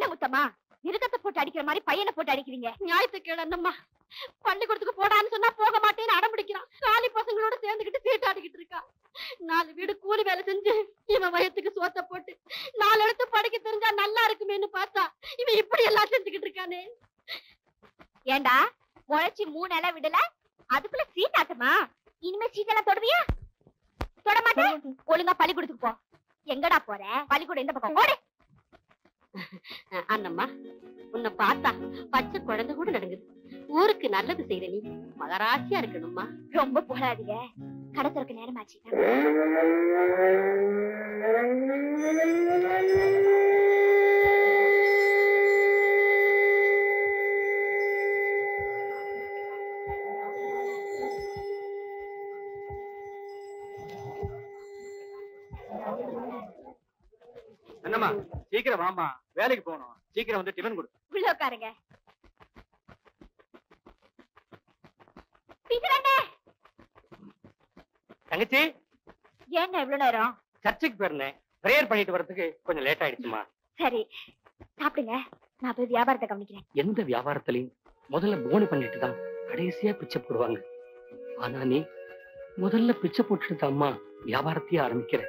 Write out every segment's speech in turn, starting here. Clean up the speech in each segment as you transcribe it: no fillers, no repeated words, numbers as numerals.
என்ன முத்தம்மா இருக்கத்தை போட்டு அடிக்கிற மாதிரி பையனை போட்டு அடிக்கிறீங்க? ஞாயிற்றுக்கிழமை அண்ணம்மா பள்ளிக்கூடத்துக்கு போடான்னு சொன்னா போக மாட்டேன்னு அடம் பிடிக்கிறான். காலி பசங்களோட சேர்ந்துக்கிட்டு சீட்டாடிக்கிட்டு இருக்கான். 4 வீடு கூலி வேலை செஞ்சு இவன் வயத்துக்கு சோத்த போட்டு 4 எழுத்து படிக்க தெரிஞ்சா நல்லா இருக்குமேன்னு பார்த்தா இவன் இப்படி எல்லாம் செஞ்சுக்கிட்டு இருக்கானே. ஏண்டா முளைச்சி 3 இலை விடல, அதுக்குள்ள சீட்டாட்டமா? இனிமே சீட்டெல்லாம் தொடுவியா? தொட மாட்டேன். ஒழுங்கா பள்ளிக்கூடத்துக்கு போ. எங்கடா போற? பள்ளிக்கூடம் இந்த பக்கம் ஓடு. அண்ணம்மா உன்னை பார்த்தா பச்சை குழந்தை கூட நடுங்குது. ஊருக்கு நல்லது செய்யற நீ மகராசியா இருக்கணும்மா. ரொம்ப போடாதீங்க, கடத்தருக்கு நேரமாச்சு. என்னம்மா சீக்கிரம் வாமா, வேலைக்கு போகணும். சீக்கிரம் வந்து டிஃபன் கொடு. உள்ள உட்காருங்க. தங்கச்சி ஏன் இவ்வளவு நேரம்? சர்ச்சுக்கு போயிருந்தேன். பிரேயர் பண்ணிட்டு வரதுக்கு கொஞ்சம் லேட் ஆயிடுச்சுமா. சரி சாப்பிடுங்க, நான் போய் வியாபாரத்தை கவனிக்கிறேன். எந்த வியாபாரத்திலையும் முதல்ல போனி பண்ணிட்டு தான் கடைசியா பிச்சை போடுவாங்க. ஆனா நீ முதல்ல பிச்சை போட்டுட்டு அம்மா வியாபாரத்தையே ஆரம்பிக்கிற.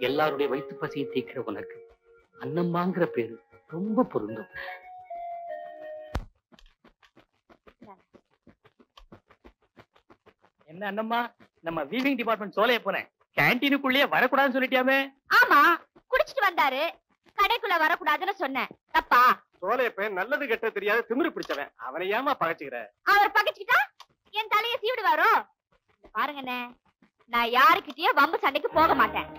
எல்லாருடைய வயிற்று பசியை தீக்கிற உனக்கு அண்ணம்மாங்கிற பேரு ரொம்ப பொருந்தும். என்ன அண்ணம்மா, நம்ம வீவிங் டிபார்ட்மெண்ட் சோலைய போனேன். கேண்டீனுக்குள்ளேயே வரக்கூடாதுன்னு சொல்லிட்டியாமே? ஆமா, குடிச்சிட்டு வந்தாரு, கடைக்குள்ள வரக்கூடாதுன்னு சொன்னேன். தப்பா? சோலைய பையன் நல்லது கெட்ட தெரியாத திமிரு பிடிச்சவன். அவனை ஏமா பகச்சுக்கிற? அவர் பகச்சுக்கிட்டா என் தலையை சீவிடுவாரோ? பாருங்கண்ணே, நான் யாருக்கிட்டயும் வம்பு சண்டைக்கு போக மாட்டேன்.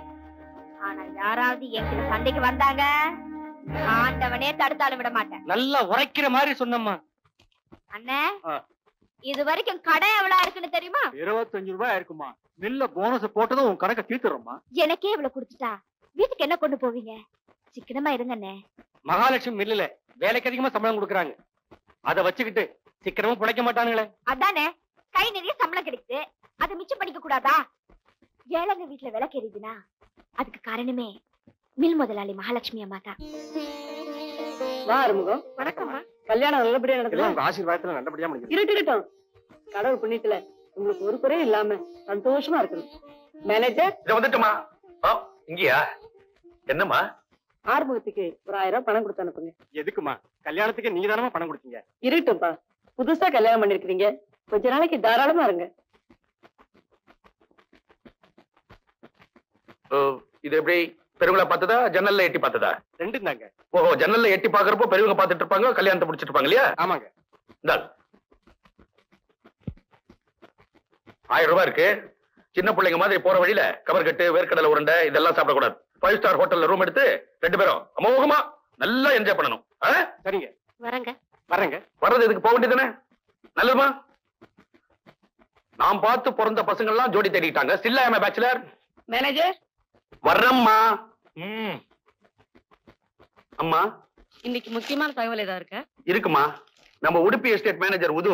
ஆனா யாராவது என்கிட்ட சண்டைக்கு வந்தாங்க, ஆண்டவனே தடுத்தாலும் விட மாட்டேன். நல்லா உரைக்கிற மாதிரி சொன்னம்மா. அண்ணே, இது வரைக்கும் கடை எவ்வளவு இருக்குன்னு தெரியுமா? 25 ரூபாய் இருக்குமா. மில்ல போனஸ் போட்டதும் உன் கணக்க தீர்த்துறோம்மா. எனக்கே இவ்வளவு குடுத்துட்டா வீட்டுக்கு என்ன கொண்டு போவீங்க? சிக்கனமா இருங்கண்ணே. மகாலட்சுமி மில்லுல வேலைக்கு அதிகமா சம்பளம் கொடுக்குறாங்க. அத வச்சுக்கிட்டு சிக்கனமும் பிழைக்க மாட்டானுங்களே. அதானே, கை நிறைய சம்பளம் கிடைக்குது, அதை மிச்சம் பண்ணிக்க கூடாதா? ஏழைங்க வீட்டுல விலை கேக்குதுன்னா அதுக்கு காரணமே மில் முதலாளி மகாலட்சுமி அம்மா தான். வா அருமுகம். வணக்கம்மா. கல்யாணம் நல்லபடியா நடக்குது. உங்க ஆசீர்வாதத்துல நல்லபடியா முடிஞ்சு. இருக்கட்டும், கடவுள் புண்ணியத்துல உங்களுக்கு ஒரு குறையும் இல்லாம சந்தோஷமா இருக்கணும். மேனேஜர் வந்துட்டுமா? இங்கயா? என்னம்மா? ஆறுமுகத்துக்கு ஒரு 1000 ரூபாய் பணம் கொடுத்து அனுப்புங்க. எதுக்குமா? கல்யாணத்துக்கு நீங்க தானமா பணம் கொடுத்தீங்க. இருக்கட்டும்பா, புதுசா கல்யாணம் பண்ணிருக்கீங்க, கொஞ்ச நாளைக்கு தாராளமா இருங்க. இது எப்படி பெருவிழா பார்த்ததா ஜன்னல்ல எட்டி பார்த்ததா? ரெண்டும் தாங்க. ஓஹோ, ஜன்னல்ல எட்டி பாக்குறப்போ பெரியவங்க பார்த்துட்டு இருப்பாங்க, கல்யாணத்தை முடிச்சிட்டு இருப்பாங்க இல்லையா? ஆமாங்க. 1000 ரூபாய் இருக்கு. சின்ன பிள்ளைங்க மாதிரி போற வழியில கவர் கட்டு, வேர்க்கடலை உருண்டை இதெல்லாம் சாப்பிடக்கூடாது. 5 ஸ்டார் ஹோட்டல்ல ரூம் எடுத்து 2 பேரும் அமோகமா நல்லா என்ஜாய் பண்ணணும். சரிங்க. வரங்க. வரங்க. வர்றது இதுக்கு போக வேண்டியதானே? நல்லதுமா. நாம் பார்த்து பிறந்த பசங்க எல்லாம் ஜோடி தேடிட்டாங்க. Still I am a bachelor. Manager வர்றம்மா. அம்மா, இன்னைக்கு முக்கியமான தகவல் ஏதாவது இருக்க? இருக்குமா. நம்ம உடுப்பி எஸ்டேட் மேனேஜர் உது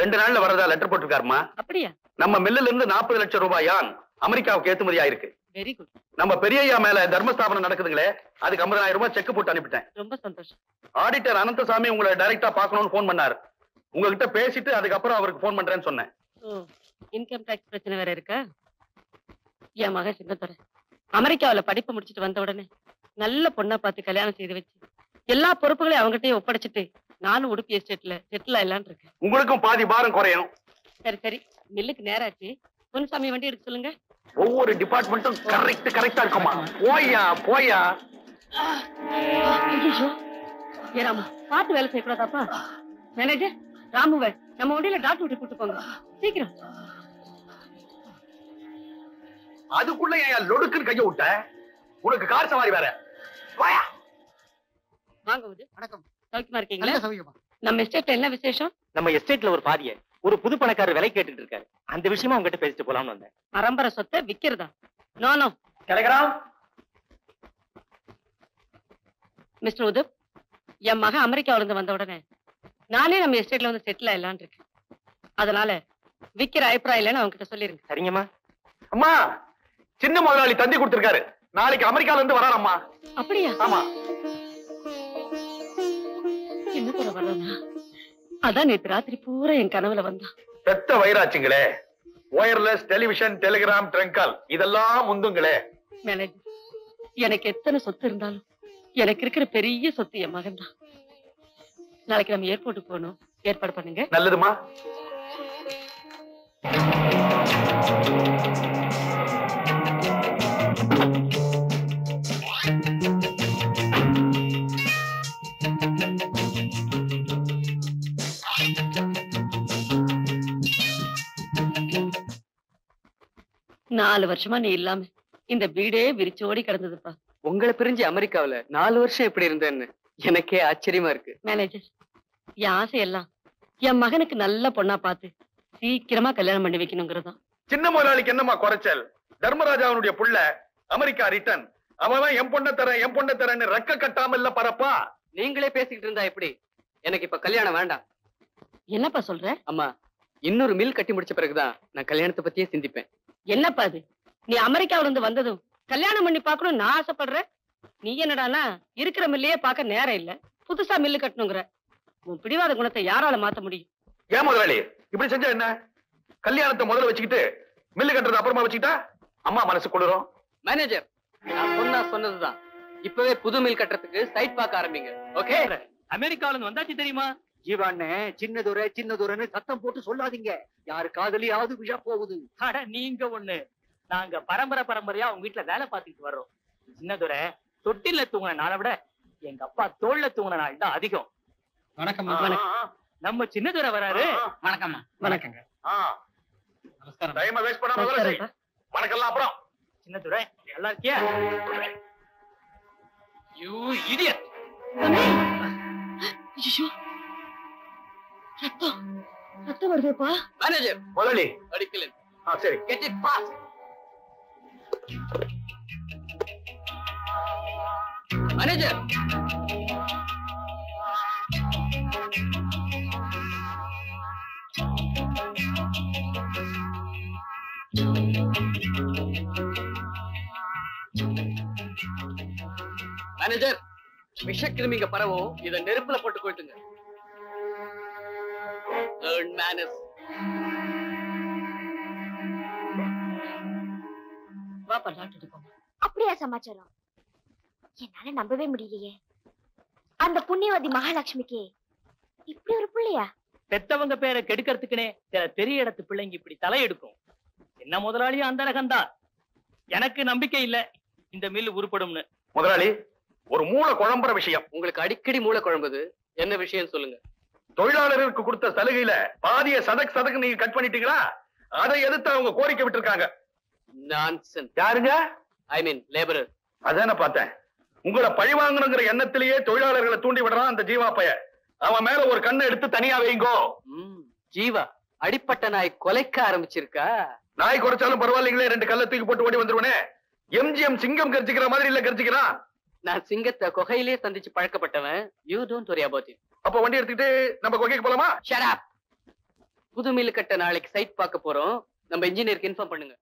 2 நாள்ல வரதா லெட்டர் போட்டிருக்காருமா. அப்படியா? நம்ம மில்லுல இருந்து 40 லட்சம் ரூபாய் யான் அமெரிக்காவுக்கு ஏற்றுமதி ஆயிருக்கு. Very good. நம்ம பெரியய்யா மேல தர்மஸ்தாபனம் நடக்குதுங்களே, அதுக்கு 50000 ரூபாய் செக் போட்டு அனுப்பிட்டேன். ரொம்ப சந்தோஷம். ஆடிட்டர் அனந்தசாமி உங்களை டைரக்டா பார்க்கணும்னு போன் பண்ணாரு. உங்ககிட்ட பேசிட்டு அதுக்கப்புறம் அவருக்கு போன் பண்றேன்னு சொன்னேன். இன்கம் டாக்ஸ் பிரச்சனை வேற இருக்கா? என் மக சின்னத்தோட அமெரிக்காவில படிப்பு முடிச்சிட்டு வந்த உடனே நல்ல பொண்ணா பார்த்து கல்யாணம் செய்து வச்சு எல்லா பொறுப்புகளையும் அவங்ககிட்டயே ஒப்படைச்சிட்டு நானும் உடுப்பி எஸ்டேட்ல செட்டில் ஆயிடலான்னு இருக்கேன். உங்களுக்கும் பாதி பாரம் குறையணும். சரி சரி, மில்லுக்கு நேராச்சு. பொன்சாமி வண்டி எடுக்க சொல்லுங்க. ஒவ்வொரு டிபார்ட்மெண்ட்டும் கரெக்டா இருக்குமா. போயா போயா. ஏ ராமு, பார்த்து வேலை செய்யக்கூடாதாப்பா? மேனேஜர், ராமுவை நம்ம வண்டியில டாக்டர் விட்டு கூட்டு போங்க சீக்கிரம். அதுக்குள்ள என் லொடுக்குன்னு கைய விட்ட. உனக்கு கார் சவாரி வேற. போயா. வாங்க உது. வணக்கம். சௌக்கியமா இருக்கீங்களா? சௌக்கியமா. நம்ம எஸ்டேட்ல என்ன விசேஷம்? நம்ம எஸ்டேட்ல ஒரு பாதிய ஒரு புது பணக்காரர் விலை கேட்டுட்டு இருக்காரு. அந்த விஷயமா உங்ககிட்ட பேசிட்டு போலாம்னு வந்தேன். பரம்பரை சொத்தை விக்கிறதா? நோ கிடைக்கிறான். மிஸ்டர் உதுப், என் மகன் அமெரிக்காவில இருந்து வந்த உடனே நானே நம்ம எஸ்டேட்ல வந்து செட்டில் ஆயிடலான் இருக்கேன். அதனால விக்கிற அபிப்பிராயம் இல்லைன்னு அவங்க கிட்ட சொல்லிருங்க. சரிங்கம்மா. அம்மா, சின்ன முதலாளி தந்தி கொடுத்திருக்காரு. நாளைக்கு அமெரிக்கால இருந்து வராரம்மா. அப்படியா? ஆமா. சின்னதுரை வர்றதா? அதான் நேத்து ராத்திரி பூரா என் கனவுல வந்தான். பெத்த வயிறாச்சுங்களே. ஒயர்லெஸ் டெலிவிஷன், டெலிகிராம், ட்ரங்கால் இதெல்லாம் முந்துங்களே. மேனேஜர், எனக்கு எத்தனை சொத்து இருந்தாலும் எனக்கு இருக்கிற பெரிய சொத்து என் மகன் தான். நாளைக்கு நம்ம ஏர்போர்ட்டுக்கு போகணும், ஏற்பாடு பண்ணுங்க. நல்லதுமா. நாலு வருஷமா நீ இல்லாம இந்த வீடே விரிச்சோடி கிடந்ததுப்பா. உங்களை பிரிஞ்சு அமெரிக்காவுல 4 வருஷம் எப்படி இருந்தேன்னு எனக்கே ஆச்சரியமா இருக்கு. மேனேஜர், என் ஆசையெல்லாம் என் மகனுக்கு நல்ல பொண்ணா பார்த்து சீக்கிரமா கல்யாணம் பண்ணி வைக்கணுங்கிறதான். சின்ன முதலாளிக்கு என்னமா குறைச்சல்? தர்மராஜாவுடைய புள்ள அமெரிக்கா ரிட்டர்ன். அவன் என் பொண்ணை தரேன்னு ரெக்க கட்டாம இல்ல பரப்பா. நீங்களே பேசிக்கிட்டு இருந்தா எப்படி? எனக்கு இப்ப கல்யாணம் வேண்டாம். என்னப்பா சொல்ற? அம்மா, இன்னொரு மில் கட்டி முடிச்ச பிறகுதான் நான் கல்யாணத்தை பத்தியே சிந்திப்பேன். என்னப்பா அது? நீ அமெரிக்காவில இருந்து வந்ததும் கல்யாணம் பண்ணி பாக்கணும் நான் ஆசைப்படுறேன். நீ என்னடானா இருக்கிற மில்லையே பார்க்க நேரம் இல்ல, புதுசா மில்லு கட்டணுங்கிற. உன் பிடிவாத குணத்தை யாரால மாத்த முடியும்? ஏன் முதலாளி இப்படி செஞ்சா என்ன? கல்யாணத்தை முதல்ல வச்சுக்கிட்டு மில்லு கட்டுறது அப்புறமா வச்சுக்கிட்டா அம்மா மனசு குளிரும். மேனேஜர், நான் சொன்னதுதான். இப்பவே புது மில் கட்டுறதுக்கு சைட் பார்க்க ஆரம்பிங்க. ஓகே? அமெரிக்கால இருந்து வந்தாச்சு தெரியுமா? ஜீவாண்ணே, சின்னதுரைன்னு சத்தம் போட்டு சொல்லாதீங்க. யாரு காதலியாவது விஷா போகுது. அட நீங்க ஒண்ணு, நாங்க பரம்பரையா உங்க வீட்டுல வேலை பார்த்துட்டு வர்றோம். சின்னதுரை தொட்டில தூங்கின நாளை விட எங்க அப்பா தோல்ல தூங்கின நாள் தான் அதிகம். வணக்கம். நம்ம சின்னதுரை வராரு. வணக்கம்மா. வணக்கங்க. நமஸ்காரம். டைம் வேஸ்ட் பண்ணாம வேலை செய். வணக்கம் அப்புறம். சின்னதுரை நல்லா இருக்கியா? You idiot. ஐயோ, ரத்தம் வருதுப்பா. மேனேஜர், முதலாளி அடிக்கல. சரி. Get it fast. Manager, manager, விஷக்கிருமிங்க பரவும். இத நெருப்புல போட்டு கொளுத்துங்க. Learn manners. வாப்பா, டாக்டர் போங்க. அப்படியா சமாச்சாரம்? என்னால நம்பவே முடியலையே. அந்த புண்ணியவதி மகாலட்சுமிக்கு இப்படி ஒரு பிள்ளையா? பெத்தவங்க பேரை கெடுக்கிறதுக்குனே சில பெரிய இடத்து பிள்ளைங்க இப்படி தலையெடுக்கும். என்ன முதலாளியும் அந்த ரகம்தான். எனக்கு நம்பிக்கை இல்ல இந்த மில் உருப்படும்னு. முதலாளி, ஒரு மூளை குழம்புற விஷயம். உங்களுக்கு அடிக்கடி மூளை குழம்புது. என்ன விஷயம் சொல்லுங்க. தொழிலாளருக்கு கொடுத்த சலுகையில பாதிய சதக்கு நீங்க கட் பண்ணிட்டீங்களா? அதை எதிர்த்து அவங்க கோரிக்கை விட்டுருக்காங்க. நான்சென்ஸ். யாருங்க? ஐ மீன் லேபரர். அதான பார்த்தேன். உங்களை பழி வாங்கணுங்கிற எண்ணத்திலேயே தொழிலாளர்களை தூண்டி விடுறான் அந்த ஜீவா பைய. அவன் மேல ஒரு கண்ணை எடுத்து தனியா வைங்கோ. ஜீவா அடிப்பட்ட நாய் கொலைக்க ஆரம்பிச்சிருக்கா? நாய் குறைச்சாலும் பரவாயில்லைங்களே, 2 கல்ல தூக்கி போட்டு ஓடி வந்துருவனே. எம்ஜிஎம் சிங்கம் கர்ஜிக்கிற மாதிரி இல்ல கர்ஜிக்கிறான். நான் சிங்கத்தை குகையிலே சந்திச்சு பழக்கப்பட்டவன். You don't worry about it. அப்ப வண்டி எடுத்துக்கிட்டு நம்ம குகைக்கு போலாமா? Shut up. புது மில் கட்ட நாளைக்கு சைட் பார்க்க போறோம். நம்ம இன்ஜினியருக்கு இன்ஃபார்ம் பண்ணுங்க.